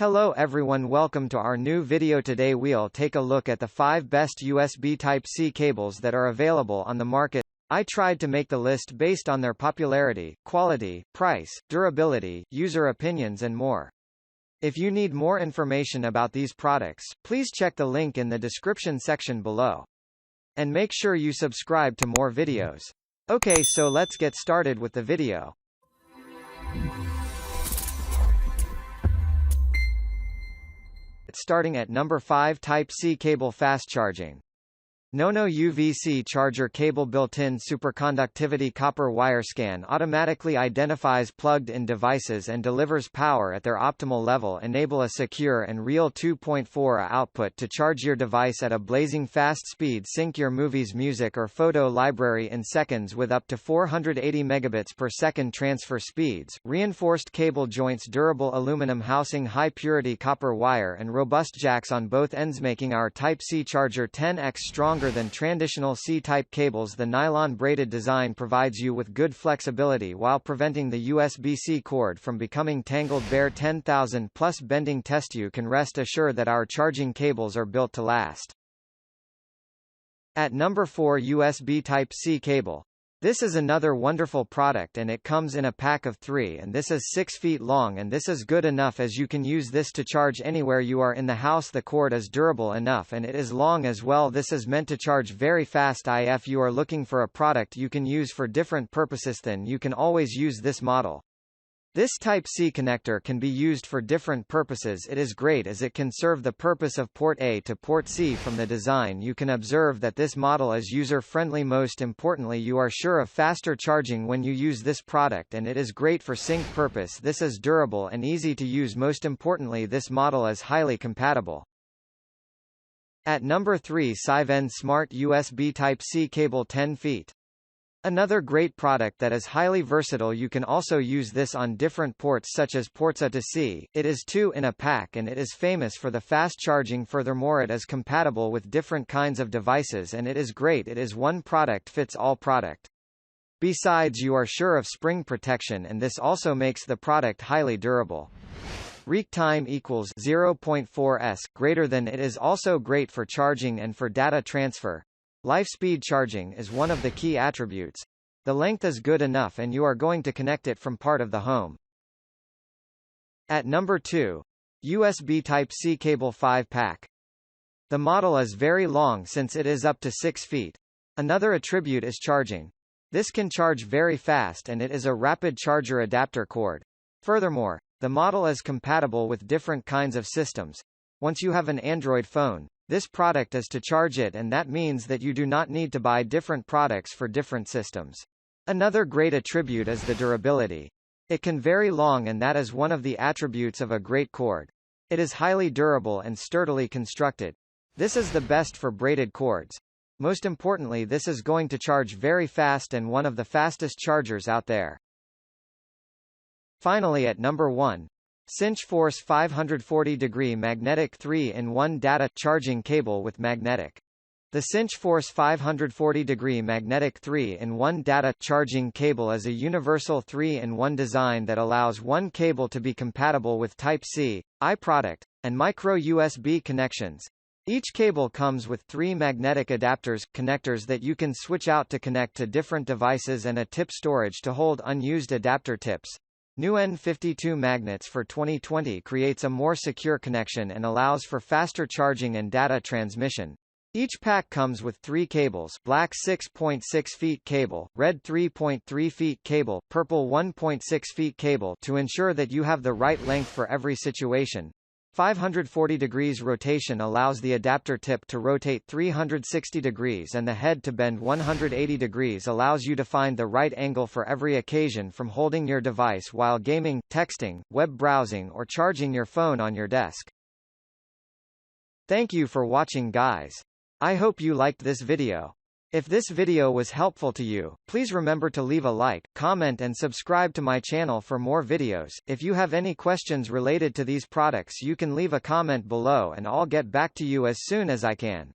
Hello everyone, welcome to our new video. Today we'll take a look at the 5 best USB Type-C cables that are available on the market. I tried to make the list based on their popularity, quality, price, durability, user opinions and more. If you need more information about these products, please check the link in the description section below. And make sure you subscribe to more videos. Okay, so let's get started with the video. Starting at number 5, Type-C cable fast charging. Nono UVC charger cable built-in superconductivity copper wire scan automatically identifies plugged-in devices and delivers power at their optimal level. Enable a secure and real 2.4A output to charge your device at a blazing fast speed. Sync your movies, music or photo library in seconds with up to 480 megabits per second transfer speeds. Reinforced cable joints, durable aluminum housing, high purity copper wire and robust jacks on both ends, making our Type-C charger 10x stronger than traditional C-type cables. The nylon braided design provides you with good flexibility while preventing the USB-C cord from becoming tangled. Bare 10,000 plus bending test. You can rest assured that our charging cables are built to last. At number 4, USB Type-C cable. This is another wonderful product and it comes in a pack of 3, and this is 6 feet long, and this is good enough as you can use this to charge anywhere you are in the house. The cord is durable enough and it is long as well. This is meant to charge very fast. If you are looking for a product you can use for different purposes, then you can always use this model. This Type-C connector can be used for different purposes. It is great as it can serve the purpose of port A to port C. From the design you can observe that this model is user-friendly. Most importantly, you are sure of faster charging when you use this product, and it is great for sync purpose. This is durable and easy to use. Most importantly, this model is highly compatible. At number 3, CyvenSmart USB Type-C cable 10 feet. Another great product that is highly versatile. You can also use this on different ports such as ports A to C. It is 2 in a pack and it is famous for the fast charging. Furthermore, it is compatible with different kinds of devices and it is great. It is one product fits all product. Besides, you are sure of spring protection, and this also makes the product highly durable. Reach time equals 0.4s greater than. It is also great for charging and for data transfer. Life speed charging is one of the key attributes. The length is good enough and you are going to connect it from part of the home. At number 2, USB Type-C cable 5-pack. The model is very long since it is up to 6 feet. Another attribute is charging. This can charge very fast and it is a rapid charger adapter cord. Furthermore, the model is compatible with different kinds of systems. Once you have an Android phone, this product is to charge it, and that means that you do not need to buy different products for different systems. Another great attribute is the durability. It can very long, and that is one of the attributes of a great cord. It is highly durable and sturdily constructed. This is the best for braided cords. Most importantly, this is going to charge very fast and one of the fastest chargers out there. Finally, at number 1, CinchForce 540-degree magnetic 3-in-1 data charging cable with magnetic. The CinchForce 540-degree magnetic 3-in-1 data charging cable is a universal 3-in-1 design that allows one cable to be compatible with Type-C, iProduct, and micro USB connections. Each cable comes with 3 magnetic adapters, connectors that you can switch out to connect to different devices, and a tip storage to hold unused adapter tips. New N52 magnets for 2020 creates a more secure connection and allows for faster charging and data transmission. Each pack comes with 3 cables: black 6.6 feet cable, red 3.3 feet cable, purple 1.6 feet cable, to ensure that you have the right length for every situation. 540 degrees rotation allows the adapter tip to rotate 360 degrees and the head to bend 180 degrees, allows you to find the right angle for every occasion, from holding your device while gaming, texting, web browsing or charging your phone on your desk. Thank you for watching, guys. I hope you liked this video. If this video was helpful to you, please remember to leave a like, comment and subscribe to my channel for more videos. If you have any questions related to these products, you can leave a comment below and I'll get back to you as soon as I can.